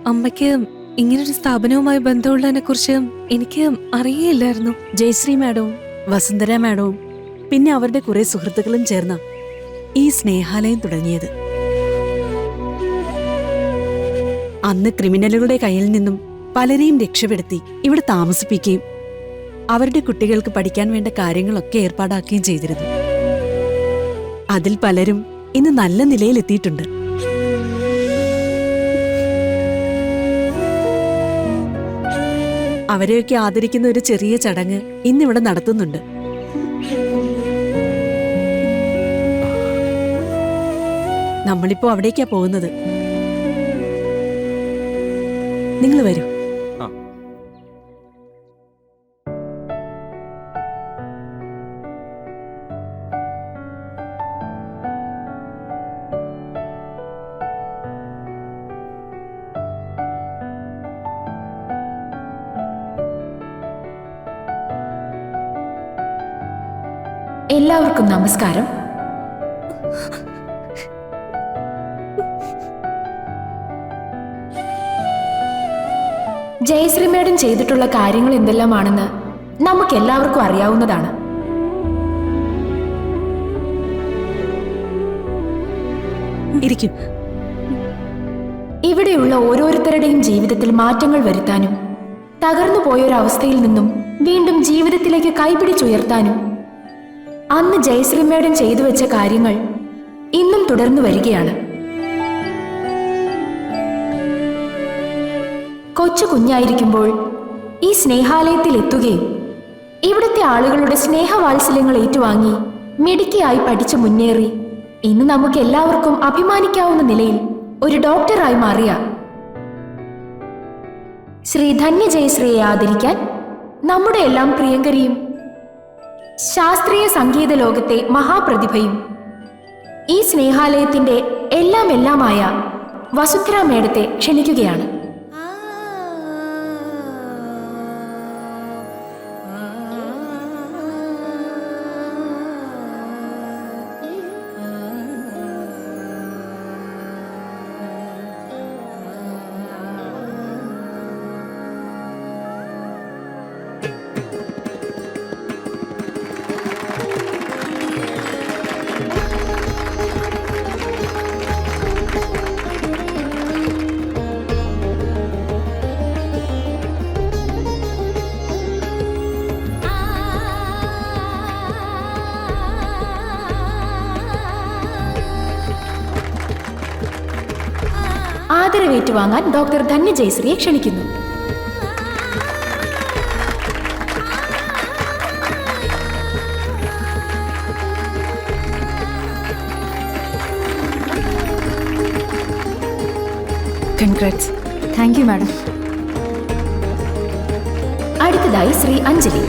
അമ്മയ്ക്ക് ഇങ്ങനൊരു സ്ഥാപനവുമായി ബന്ധമുള്ളതിനെ കുറിച്ച് എനിക്ക് അറിയില്ലായിരുന്നു. ജയശ്രീ മാഡവും വസുന്ധര മാഡവും പിന്നെ അവരുടെ കുറെ സുഹൃത്തുക്കളും ചേർന്ന ഈ സ്നേഹാലയം തുടങ്ങിയത്. അന്ന് ക്രിമിനലുകളുടെ കയ്യിൽ നിന്നും പലരെയും രക്ഷപ്പെടുത്തി ഇവിടെ താമസിപ്പിക്കുകയും അവരുടെ കുട്ടികൾക്ക് പഠിക്കാൻ വേണ്ട കാര്യങ്ങളൊക്കെ ഏർപ്പാടാക്കുകയും ചെയ്തിരുന്നു. അതിൽ പലരും ഇന്ന് നല്ല നിലയിലെത്തിയിട്ടുണ്ട്. അവരെയൊക്കെ ആദരിക്കുന്ന ഒരു ചെറിയ ചടങ്ങ് ഇന്നിവിടെ നടത്തുന്നുണ്ട്. നമ്മളിപ്പോ അവിടേക്കാ പോകുന്നത്. നിങ്ങൾ വരൂ. എല്ലാവർക്കും നമസ്കാരം. ജയശ്രീ മേഡം ചെയ്തിട്ടുള്ള കാര്യങ്ങൾ എന്തെല്ലാമാണെന്ന് നമുക്ക് എല്ലാവർക്കും അറിയാവുന്നതാണ്. ഇരിക്കും. ഇവിടെയുള്ള ഓരോരുത്തരുടെയും ജീവിതത്തിൽ മാറ്റങ്ങൾ വരുത്താനും തകർന്നു പോയൊരവസ്ഥയിൽ നിന്നും വീണ്ടും ജീവിതത്തിലേക്ക് കൈപിടിച്ചുയർത്താനും അന്ന് ജയശ്രീ മേഡം ചെയ്തു വെച്ച കാര്യങ്ങൾ ഇന്നും തുടർന്നു വരികയാണ്. കൊച്ചു കുഞ്ഞായിരിക്കുമ്പോൾ ഈ സ്നേഹാലയത്തിൽ എത്തുകയും ഇവിടുത്തെ ആളുകളുടെ സ്നേഹവാത്സല്യങ്ങൾ ഏറ്റുവാങ്ങി മിടുക്കിയായി പഠിച്ചു മുന്നേറി ഇന്ന് നമുക്ക് എല്ലാവർക്കും അഭിമാനിക്കാവുന്ന നിലയിൽ ഒരു ഡോക്ടറായി മാറിയ ശ്രീ ധന്യ ജയശ്രീയെ ആദരിക്കാൻ നമ്മുടെ എല്ലാം പ്രിയങ്കരിയും ശാസ്ത്രീയ സംഗീത ലോകത്തെ മഹാപ്രതിഭയും ഈ സ്നേഹാലയത്തിന്റെ എല്ലാമായ വസുന്ധര മേഡത്തെ ക്ഷണിക്കുകയാണ്. ആദരവേറ്റുവാങ്ങാൻ ഡോക്ടർ ധന്യ ജയശ്രീയെ ക്ഷണിക്കുന്നു. കൺഗ്രാറ്റ്സ്. Thank you madam. അടുത്തതായി ശ്രീ അഞ്ജലി.